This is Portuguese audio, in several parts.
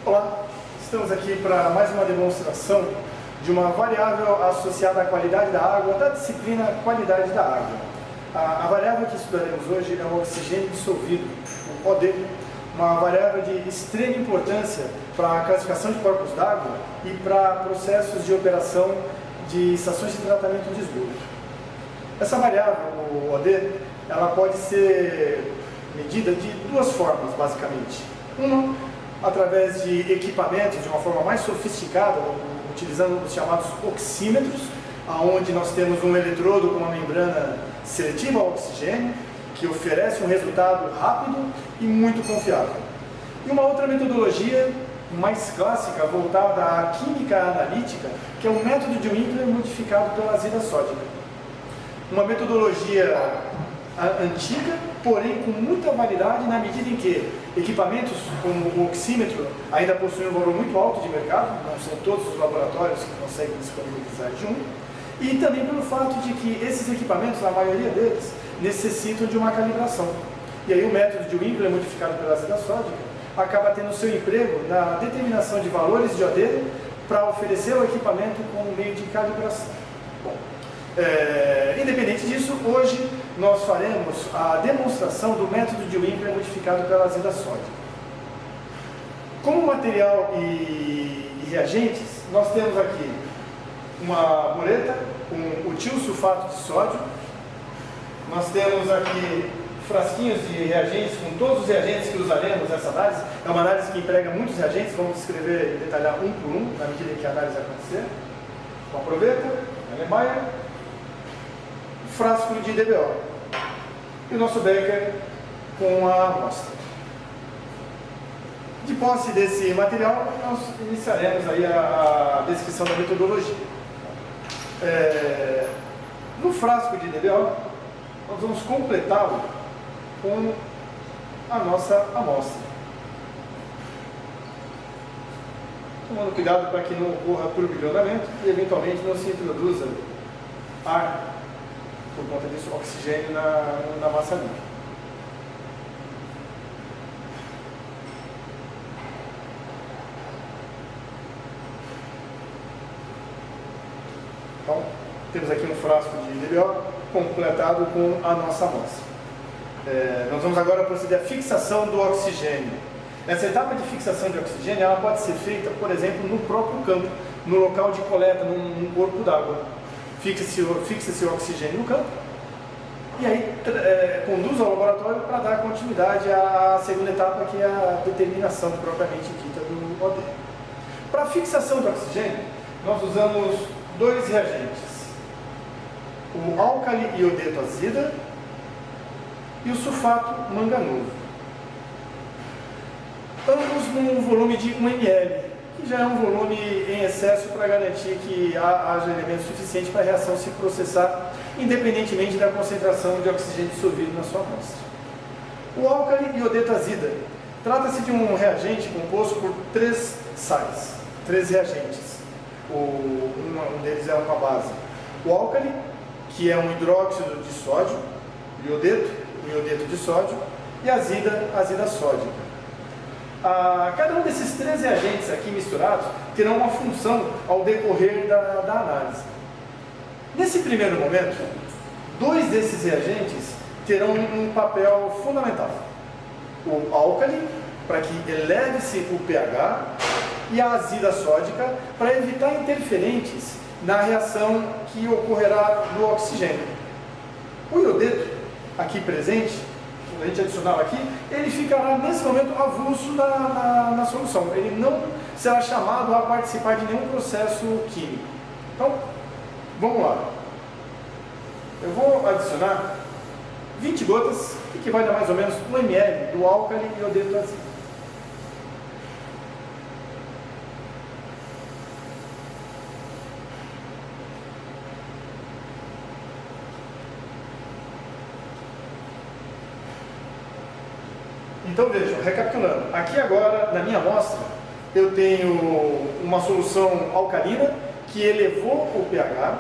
Olá, estamos aqui para mais uma demonstração de uma variável associada à qualidade da água, da disciplina qualidade da água. A variável que estudaremos hoje é o oxigênio dissolvido, o OD, uma variável de extrema importância para a classificação de corpos d'água e para processos de operação de estações de tratamento de esgoto. Essa variável, o OD, ela pode ser medida de duas formas, basicamente. Uma, através de equipamentos de uma forma mais sofisticada, utilizando os chamados oxímetros, onde nós temos um eletrodo com uma membrana seletiva ao oxigênio, que oferece um resultado rápido e muito confiável. E uma outra metodologia mais clássica, voltada à química analítica, que é o método de Winkler modificado pela azida sódica. Uma metodologia antiga, porém com muita validade na medida em que equipamentos como o oxímetro ainda possuem um valor muito alto de mercado, não são todos os laboratórios que conseguem disponibilizar de um, e também pelo fato de que esses equipamentos, a maioria deles, necessitam de uma calibração. E aí o método de Winkler modificado pela azida sódica acaba tendo seu emprego na determinação de valores de OD para oferecer ao equipamento como meio de calibração. Bom, independente disso, hoje nós faremos a demonstração do método de Winkler modificado pela azida sódica. Como material e reagentes, nós temos aqui uma boreta com o tiosulfato de sódio, nós temos aqui frasquinhos de reagentes com todos os reagentes que usaremos nessa análise. É uma análise que emprega muitos reagentes, vamos descrever e detalhar um por um na medida em que a análise acontecer. Uma proveta, Erlenmeyer, frasco de DBO e o nosso becker com a amostra. De posse desse material, nós iniciaremos aí a descrição da metodologia. No frasco de DBO, nós vamos completá-lo com a nossa amostra. Tomando cuidado para que não ocorra turbilhonamento e eventualmente não se introduza ar, por conta disso, oxigênio na massa líquida. Então, temos aqui um frasco de DBO completado com a nossa amostra. Nós vamos agora proceder à fixação do oxigênio. Essa etapa de fixação de oxigênio ela pode ser feita, por exemplo, no próprio campo, no local de coleta, num corpo d'água. Fixa-se o oxigênio no campo e aí conduz ao laboratório para dar continuidade à segunda etapa, que é a determinação propriamente dita do OD. Para a fixação de oxigênio, nós usamos dois reagentes. O álcali iodeto azida e o sulfato manganoso. Ambos num volume de 1 ml, que já é um volume em excesso para garantir que haja elemento suficiente para a reação se processar, independentemente da concentração de oxigênio dissolvido na sua amostra. O álcali iodeto azida trata-se de um reagente composto por três sais, três reagentes. Um deles é uma base. O álcali, que é um hidróxido de sódio, o iodeto de sódio, e a azida sódica. Cada um desses três reagentes aqui misturados terão uma função ao decorrer da análise. Nesse primeiro momento, dois desses reagentes terão um papel fundamental. O álcali, para que eleve-se o pH, e a azida sódica, para evitar interferentes na reação que ocorrerá do oxigênio. O iodeto, aqui presente, a gente adicionar aqui, ele ficará nesse momento avulso na solução. Ele não será chamado a participar de nenhum processo químico. Então, vamos lá. Eu vou adicionar 20 gotas, que equivale a mais ou menos 1 ml do álcali iodeto azida. Então vejam, recapitulando, aqui agora na minha amostra eu tenho uma solução alcalina que elevou o pH,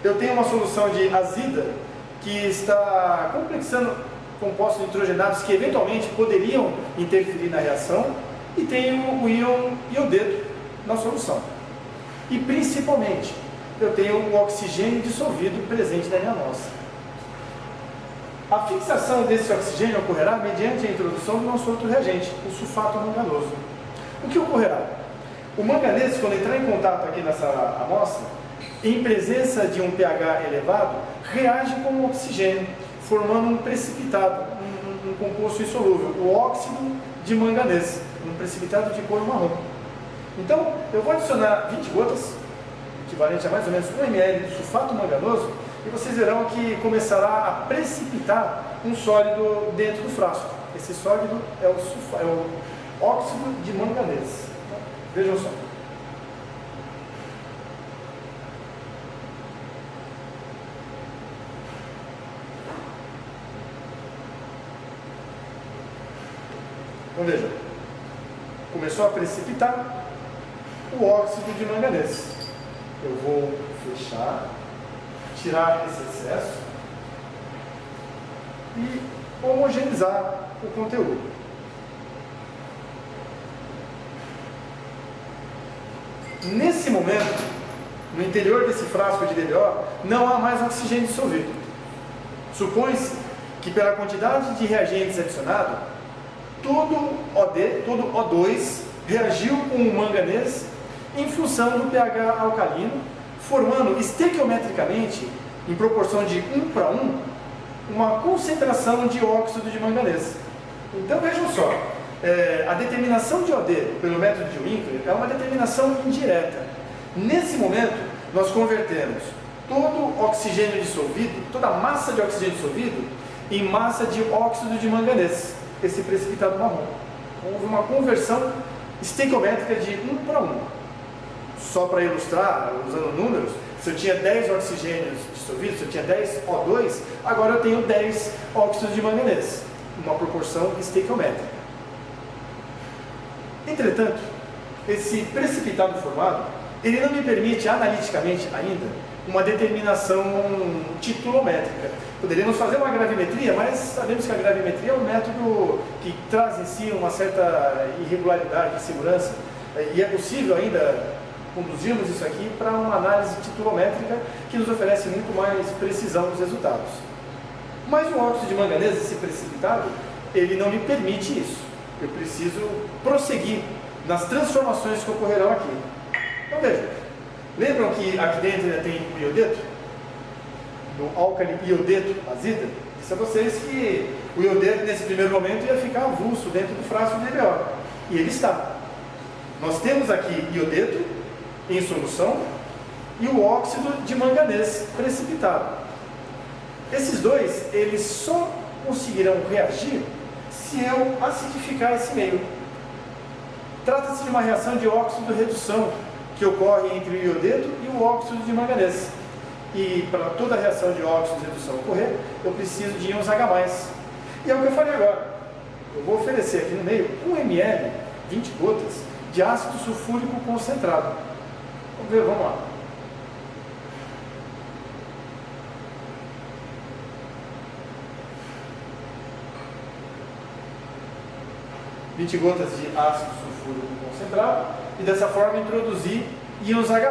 eu tenho uma solução de azida que está complexando compostos nitrogenados que eventualmente poderiam interferir na reação, e tenho o íon iodeto na solução. E principalmente, eu tenho o oxigênio dissolvido presente na minha amostra. A fixação desse oxigênio ocorrerá mediante a introdução do nosso outro reagente, o sulfato manganoso. O que ocorrerá? O manganês, quando entrar em contato aqui nessa amostra, em presença de um pH elevado, reage com o oxigênio, formando um precipitado, um composto insolúvel, o óxido de manganês, um precipitado de cor marrom. Então, eu vou adicionar 20 gotas, equivalente a mais ou menos 1 ml de sulfato manganoso, e vocês verão que começará a precipitar um sólido dentro do frasco. Esse sólido é o óxido de manganês. Vejam só. Então vejam, começou a precipitar o óxido de manganês. Eu vou fechar, tirar esse excesso e homogeneizar o conteúdo. Nesse momento, no interior desse frasco de DBO, não há mais oxigênio dissolvido. Supõe-se que pela quantidade de reagentes adicionado, todo O2 reagiu com o manganês em função do pH alcalino, formando estequiometricamente, em proporção de 1:1, uma concentração de óxido de manganês. Então vejam só, a determinação de OD pelo método de Winkler é uma determinação indireta. Nesse momento, nós convertemos todo o oxigênio dissolvido, toda a massa de oxigênio dissolvido, em massa de óxido de manganês, esse precipitado marrom. Houve uma conversão estequiométrica de 1:1. Só para ilustrar, usando números, se eu tinha 10 oxigênios dissolvidos, se eu tinha 10 O2, agora eu tenho 10 óxidos de manganês, uma proporção estequiométrica. Entretanto, esse precipitado formado, ele não me permite analiticamente ainda uma determinação titulométrica. Poderíamos fazer uma gravimetria, mas sabemos que a gravimetria é um método que traz em si uma certa irregularidade de segurança, e é possível ainda conduzirmos isso aqui para uma análise titulométrica que nos oferece muito mais precisão nos resultados. Mas o óxido de manganês, esse precipitado, ele não me permite isso. Eu preciso prosseguir nas transformações que ocorrerão aqui. Então vejam, lembram que aqui dentro ainda tem o iodeto? Do álcali iodeto azida? Disse a vocês que o iodeto nesse primeiro momento ia ficar avulso dentro do frasco de DBO. E ele está. Nós temos aqui iodeto em solução e o óxido de manganês precipitado. Esses dois, eles só conseguirão reagir se eu acidificar esse meio. Trata-se de uma reação de óxido-redução que ocorre entre o iodeto e o óxido de manganês. E para toda reação de óxido-redução ocorrer, eu preciso de íons H+. E é o que eu falei agora. Eu vou oferecer aqui no meio 1 ml, 20 gotas, de ácido sulfúrico concentrado. Vamos ver, vamos lá. (20 gotas de ácido sulfúrico concentrado) e dessa forma introduzir íons H+.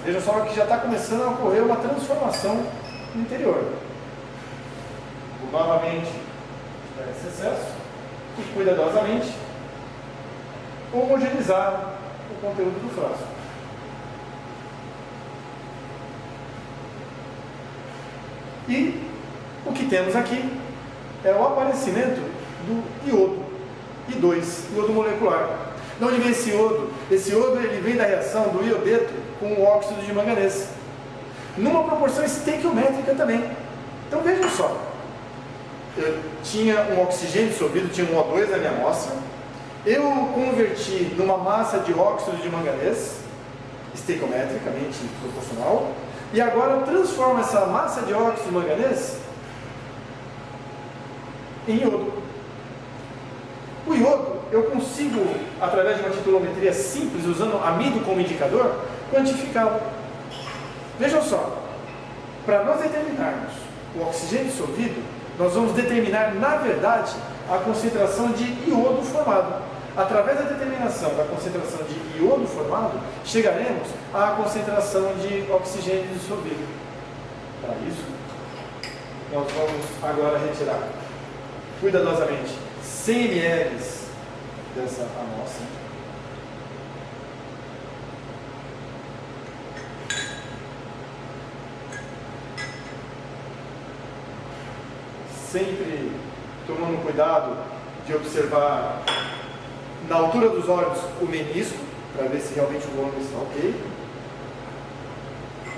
Veja só que já está começando a ocorrer uma transformação no interior. Vou novamente tirar esse excesso e cuidadosamente homogeneizar o conteúdo do frasco. E o que temos aqui é o aparecimento do iodo, I2, iodo molecular. De onde vem esse iodo? Esse iodo ele vem da reação do iodeto com o óxido de manganês, numa proporção estequiométrica também. Então vejam só, eu tinha um oxigênio dissolvido, tinha um O2 na minha amostra, eu converti numa massa de óxido de manganês, estequiometricamente proporcional, e agora eu transformo essa massa de óxido de manganês em iodo. O iodo, eu consigo, através de uma titulometria simples, usando amido como indicador, quantificá-lo. Vejam só, para nós determinarmos o oxigênio dissolvido, nós vamos determinar, na verdade, a concentração de iodo formado. através da determinação da concentração de iodo formado, chegaremos à concentração de oxigênio dissolvido. Para isso, nós vamos agora retirar cuidadosamente 100 ml dessa amostra. Sempre tomando cuidado de observar na altura dos olhos o menisco, para ver se realmente o volume está ok.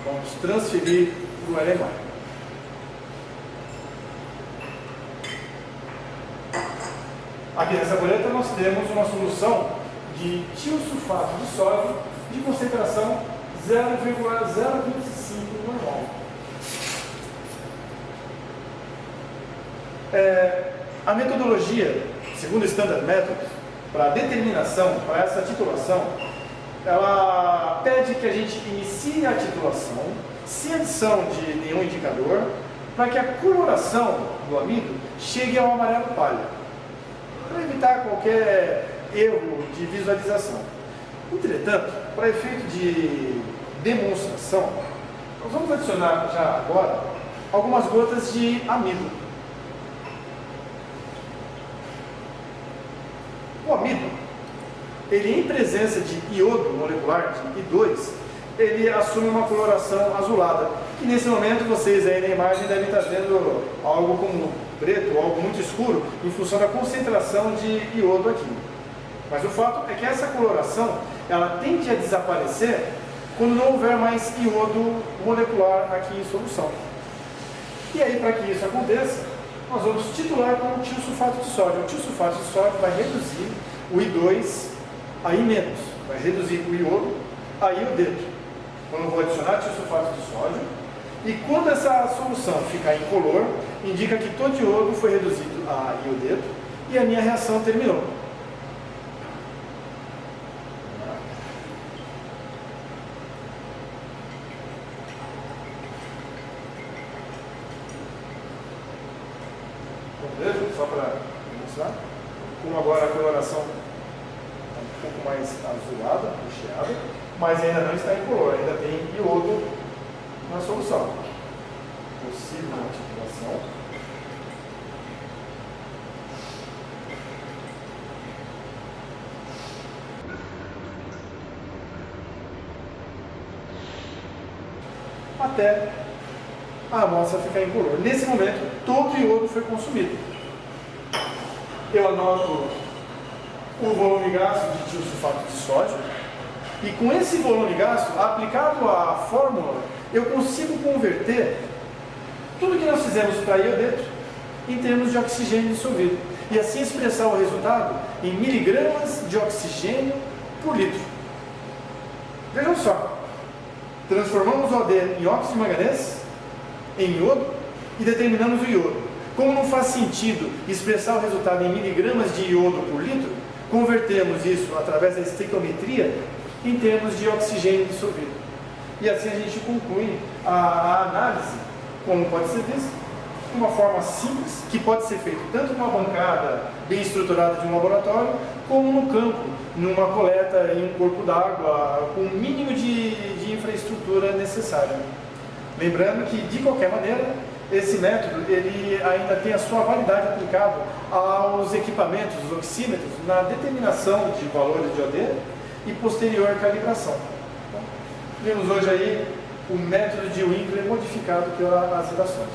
Vamos transferir o LMA. Aqui nessa boleta nós temos uma solução de tiosulfato de sódio de concentração 0,025 normal. A metodologia, segundo o Standard Method, para a determinação, para essa titulação, ela pede que a gente inicie a titulação sem adição de nenhum indicador, para que a coloração do amido chegue ao amarelo pálido, para evitar qualquer erro de visualização. Entretanto, para efeito de demonstração, nós vamos adicionar já agora algumas gotas de amido. O amido, ele em presença de iodo molecular, de I2, ele assume uma coloração azulada, que nesse momento vocês aí na imagem devem estar vendo algo como preto, algo muito escuro, em função da concentração de iodo aqui. Mas o fato é que essa coloração, ela tende a desaparecer quando não houver mais iodo molecular aqui em solução. E aí, para que isso aconteça, nós vamos titular com o tiosulfato de sódio. O tiosulfato de sódio vai reduzir o I2 a I-, vai reduzir o iodo a iodeto. Então eu vou adicionar tiosulfato de sódio, e quando essa solução ficar incolor, indica que todo iodo foi reduzido a iodeto e a minha reação terminou. Só para mostrar, como agora a coloração é um pouco mais azulada, recheada, mas ainda não está incolor, ainda tem iodo na solução. Possível titulação. Até a amostra ficar incolor. Nesse momento, todo o iodo foi consumido. Eu anoto o volume gasto de tiosulfato de sódio, e com esse volume gasto, aplicado à fórmula, eu consigo converter tudo que nós fizemos para iodeto em termos de oxigênio dissolvido, e assim expressar o resultado em miligramas de oxigênio por litro. Vejam só, transformamos o OD em óxido de manganês, em iodo, e determinamos o iodo. Como não faz sentido expressar o resultado em miligramas de iodo por litro, convertemos isso através da estequiometria em termos de oxigênio dissolvido. E assim a gente conclui a análise, como pode ser visto, de uma forma simples, que pode ser feito tanto numa bancada bem estruturada de um laboratório, como no campo, numa coleta em um corpo d'água, com o mínimo de infraestrutura necessária. Lembrando que, de qualquer maneira, esse método ele ainda tem a sua validade aplicada aos equipamentos, os oxímetros, na determinação de valores de OD e posterior calibração. Então, vimos hoje aí o método de Winkler modificado pela azidações.